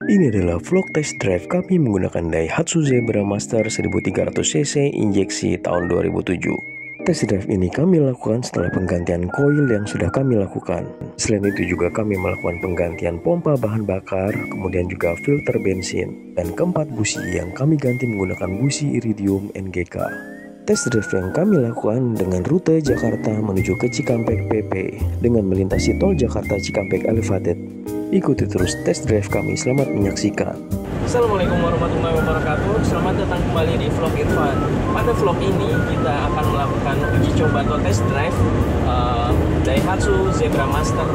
Ini adalah vlog test drive kami menggunakan Daihatsu Zebra Master 1300cc injeksi tahun 2007. Test drive ini kami lakukan setelah penggantian koil yang sudah kami lakukan. Selain itu juga kami melakukan penggantian pompa bahan bakar, kemudian juga filter bensin, dan keempat busi yang kami ganti menggunakan busi iridium NGK. Test drive yang kami lakukan dengan rute Jakarta menuju ke Cikampek PP dengan melintasi tol Jakarta Cikampek Elevated. Ikuti terus test drive kami, selamat menyaksikan. Assalamualaikum warahmatullahi wabarakatuh. Selamat datang kembali di vlog Irfan. Pada vlog ini kita akan melakukan uji coba atau test drive Daihatsu Zebra Master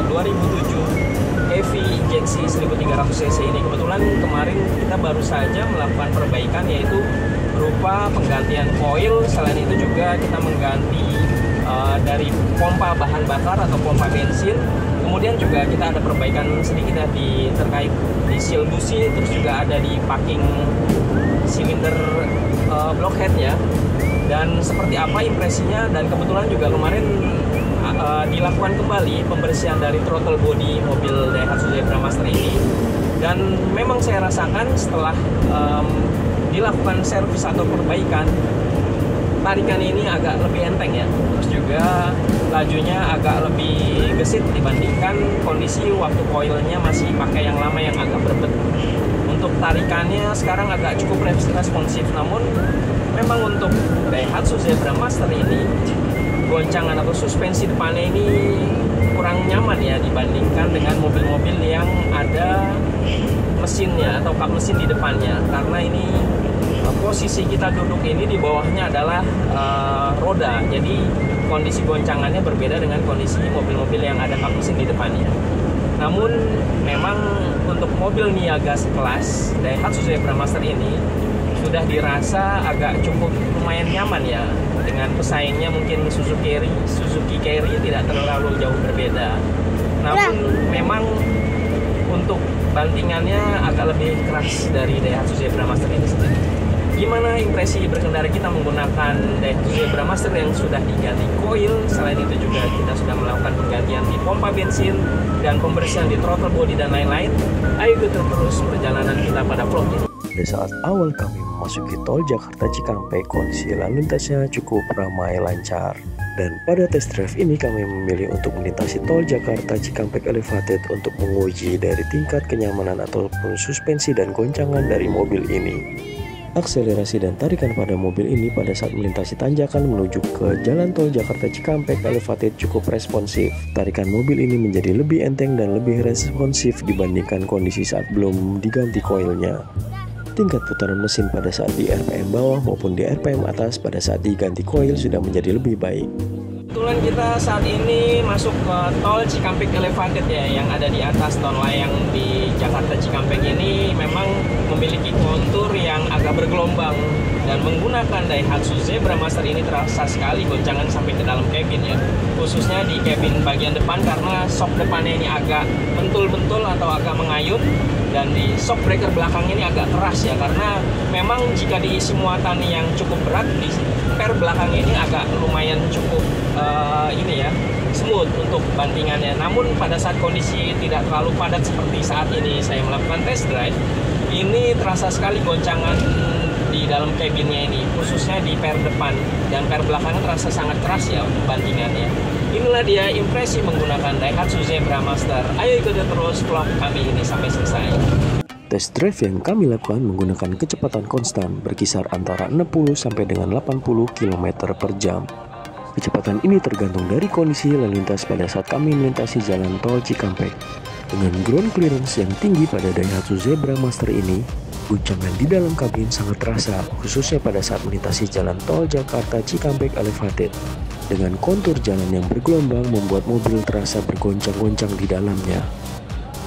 2007 EV injeksi 1300cc ini. Kebetulan kemarin kita baru saja melakukan perbaikan, yaitu berupa penggantian koil. Selain itu juga kita mengganti dari pompa bahan bakar atau pompa bensin. Kemudian juga kita ada perbaikan sedikit ya terkait di seal busi, terus juga ada di packing silinder blockhead ya. Dan seperti apa impresinya, dan kebetulan juga kemarin dilakukan kembali pembersihan dari throttle body mobil Daihatsu Zebra Master ini. Dan memang saya rasakan setelah dilakukan servis atau perbaikan, tarikan ini agak lebih enteng ya, terus juga lajunya agak lebih gesit dibandingkan kondisi waktu koilnya masih pakai yang lama yang agak berbet. Untuk tarikannya sekarang agak cukup responsif, namun memang untuk Daihatsu Zebra Master ini goncangan atau suspensi depannya ini kurang nyaman ya dibandingkan dengan mobil-mobil yang ada mesinnya atau kap mesin di depannya, karena ini posisi kita duduk ini di bawahnya adalah roda, jadi kondisi goncangannya berbeda dengan kondisi mobil-mobil yang ada kap mesin di depannya. Namun memang untuk mobil niaga sekelas Daihatsu Zebra Master ini sudah dirasa agak cukup lumayan nyaman ya, dengan pesaingnya mungkin Suzuki Carry tidak terlalu jauh berbeda. Namun memang untuk bantingannya agak lebih keras dari Daihatsu Zebra Master ini sendiri. Gimana impresi berkendara kita menggunakan Daihatsu Zebra Master yang sudah diganti koil? Selain itu juga kita sudah melakukan penggantian di pompa bensin dan pembersihan di throttle body dan lain-lain. Ayo ikuti terus perjalanan kita pada vlog ini. Pada saat awal kami memasuki tol Jakarta Cikampek, kondisi lalu lintasnya cukup ramai lancar. Dan pada test drive ini kami memilih untuk melintasi tol Jakarta Cikampek Elevated untuk menguji dari tingkat kenyamanan ataupun suspensi dan goncangan dari mobil ini. Akselerasi dan tarikan pada mobil ini pada saat melintasi tanjakan menuju ke jalan tol Jakarta Cikampek Elevated cukup responsif. Tarikan mobil ini menjadi lebih enteng dan lebih responsif dibandingkan kondisi saat belum diganti koilnya. Tingkat putaran mesin pada saat di RPM bawah maupun di RPM atas pada saat diganti koil sudah menjadi lebih baik. Kebetulan kita saat ini masuk ke tol Cikampek Elevated ya, yang ada di atas tol layang di Jakarta Cikampek ini memang memiliki kontur yang agak bergelombang, dan menggunakan Daihatsu Zebra Master ini terasa sekali goncangan sampai ke dalam kabin ya, khususnya di kabin bagian depan, karena shock depannya ini agak bentul-bentul atau agak mengayun, dan di shock breaker belakangnya ini agak keras ya, karena memang jika diisi muatan yang cukup berat, di per belakangnya ini agak lumayan cukup ini ya, smooth untuk bantingannya. Namun pada saat kondisi tidak terlalu padat seperti saat ini saya melakukan test drive, ini terasa sekali goncangan di dalam kabinnya ini, khususnya di per depan, dan per belakangnya terasa sangat keras ya untuk bantingannya. Inilah dia impresi menggunakan Daihatsu Zebra Master. Ayo ikuti terus vlog kami ini sampai selesai. Test drive yang kami lakukan menggunakan kecepatan konstan berkisar antara 60 sampai dengan 80 km per jam. Kecepatan ini tergantung dari kondisi lalu lintas pada saat kami melintasi jalan tol Cikampek. Dengan ground clearance yang tinggi pada Daihatsu Zebra Master ini, guncangan di dalam kabin sangat terasa, khususnya pada saat melintasi jalan tol Jakarta Cikampek Elevated. Dengan kontur jalan yang bergelombang membuat mobil terasa bergoncang-goncang di dalamnya.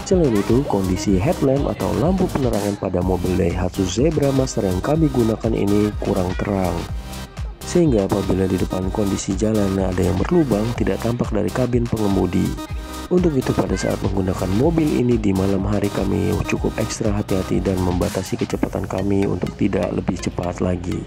Selain itu, kondisi headlamp atau lampu penerangan pada mobil Daihatsu Zebra Master yang kami gunakan ini kurang terang, sehingga apabila di depan kondisi jalan ada yang berlubang tidak tampak dari kabin pengemudi. Untuk itu pada saat menggunakan mobil ini di malam hari kami cukup ekstra hati-hati dan membatasi kecepatan kami untuk tidak lebih cepat lagi.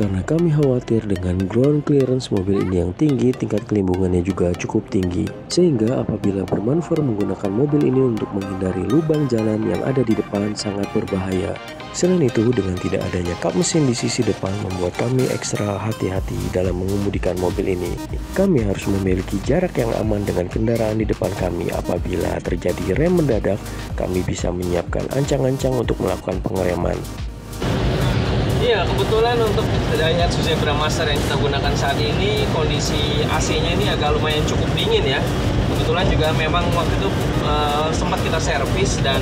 karena kami khawatir dengan ground clearance mobil ini yang tinggi, tingkat kelimpungannya juga cukup tinggi. Sehingga apabila bermanuver menggunakan mobil ini untuk menghindari lubang jalan yang ada di depan sangat berbahaya. Selain itu, dengan tidak adanya kap mesin di sisi depan membuat kami ekstra hati-hati dalam mengemudikan mobil ini. Kami harus memiliki jarak yang aman dengan kendaraan di depan kami. Apabila terjadi rem mendadak, kami bisa menyiapkan ancang-ancang untuk melakukan pengereman. Iya, kebetulan untuk Daihatsu Zebra Master yang kita gunakan saat ini, kondisi AC-nya ini agak lumayan cukup dingin ya. Kebetulan juga memang waktu itu sempat kita servis dan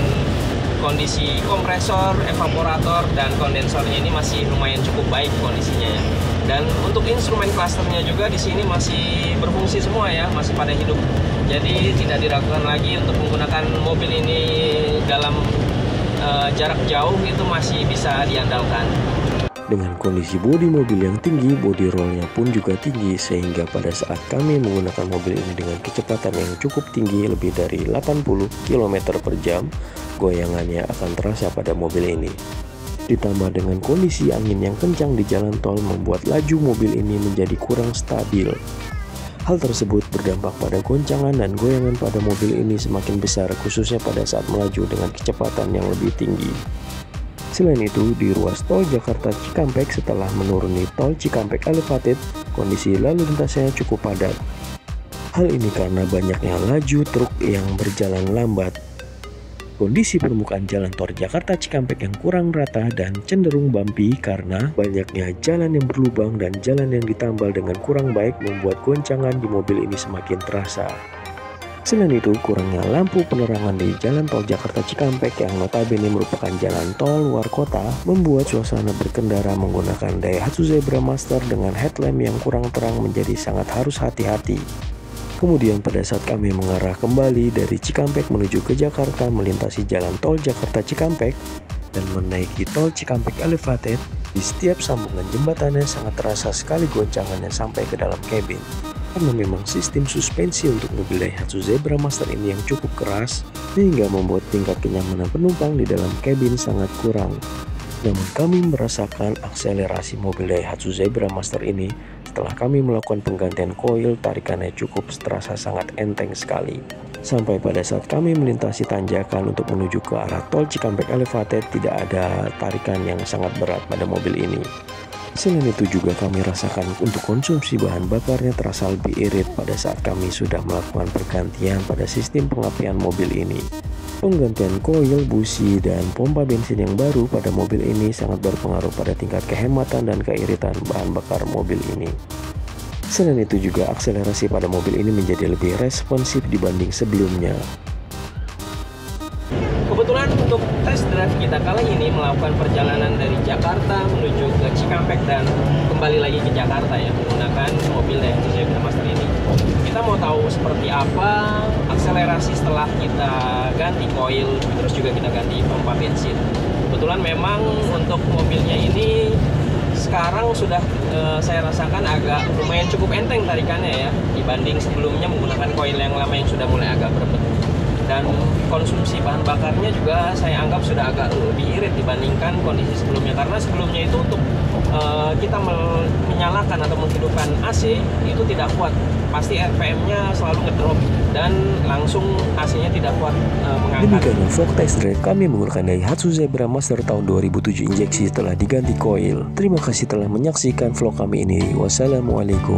kondisi kompresor, evaporator, dan kondensornya ini masih lumayan cukup baik kondisinya ya. Dan untuk instrumen clusternya juga di sini masih berfungsi semua ya, masih pada hidup. Jadi tidak diragukan lagi untuk menggunakan mobil ini dalam jarak jauh itu masih bisa diandalkan. Dengan kondisi bodi mobil yang tinggi, bodi rollnya pun juga tinggi, sehingga pada saat kami menggunakan mobil ini dengan kecepatan yang cukup tinggi lebih dari 80 km per jam, goyangannya akan terasa pada mobil ini. Ditambah dengan kondisi angin yang kencang di jalan tol membuat laju mobil ini menjadi kurang stabil. Hal tersebut berdampak pada goncangan dan goyangan pada mobil ini semakin besar, khususnya pada saat melaju dengan kecepatan yang lebih tinggi. Selain itu, di ruas tol Jakarta Cikampek setelah menuruni tol Cikampek Elevated, kondisi lalu lintasnya cukup padat. Hal ini karena banyaknya laju truk yang berjalan lambat. Kondisi permukaan jalan tol Jakarta Cikampek yang kurang rata dan cenderung bumpy karena banyaknya jalan yang berlubang dan jalan yang ditambal dengan kurang baik membuat goncangan di mobil ini semakin terasa. Selain itu, kurangnya lampu penerangan di jalan tol Jakarta Cikampek yang notabene merupakan jalan tol luar kota membuat suasana berkendara menggunakan Daihatsu Zebra Master dengan headlamp yang kurang terang menjadi sangat harus hati-hati. Kemudian pada saat kami mengarah kembali dari Cikampek menuju ke Jakarta melintasi jalan tol Jakarta Cikampek dan menaiki tol Cikampek Elevated, di setiap sambungan jembatannya sangat terasa sekali goncangannya sampai ke dalam kabin. Karena memang sistem suspensi untuk mobil Daihatsu Zebra Master ini yang cukup keras, sehingga membuat tingkat kenyamanan penumpang di dalam kabin sangat kurang. Namun kami merasakan akselerasi mobil Daihatsu Zebra Master ini setelah kami melakukan penggantian koil, tarikannya cukup terasa sangat enteng sekali. Sampai pada saat kami melintasi tanjakan untuk menuju ke arah tol Cikampek Elevated, tidak ada tarikan yang sangat berat pada mobil ini. Selain itu juga kami rasakan untuk konsumsi bahan bakarnya terasa lebih irit pada saat kami sudah melakukan pergantian pada sistem pengapian mobil ini. Penggantian koil, busi, dan pompa bensin yang baru pada mobil ini sangat berpengaruh pada tingkat kehematan dan keiritan bahan bakar mobil ini. Selain itu juga akselerasi pada mobil ini menjadi lebih responsif dibanding sebelumnya. Kebetulan untuk test drive kita kali ini melakukan perjalanan dari Jakarta menuju ke Cikampek dan kembali lagi ke Jakarta ya, menggunakan mobil Daihatsu Zebra Master ini. Kita mau tahu seperti apa akselerasi setelah kita ganti koil, terus juga kita ganti pompa bensin. Kebetulan memang untuk mobilnya ini sekarang sudah saya rasakan agak lumayan cukup enteng tarikannya ya, dibanding sebelumnya menggunakan koil yang lama yang sudah mulai agak berbet. Dan konsumsi bahan bakarnya juga saya anggap sudah agak lebih irit dibandingkan kondisi sebelumnya, karena sebelumnya itu untuk kita menyalakan atau menghidupkan AC itu tidak kuat, pasti RPM-nya selalu ngedrop dan langsung AC-nya tidak kuat mengangkat. Demikian vlog test drive kami menggunakan Daihatsu Zebra Master tahun 2007 injeksi setelah diganti koil. Terima kasih telah menyaksikan vlog kami ini. Wassalamualaikum.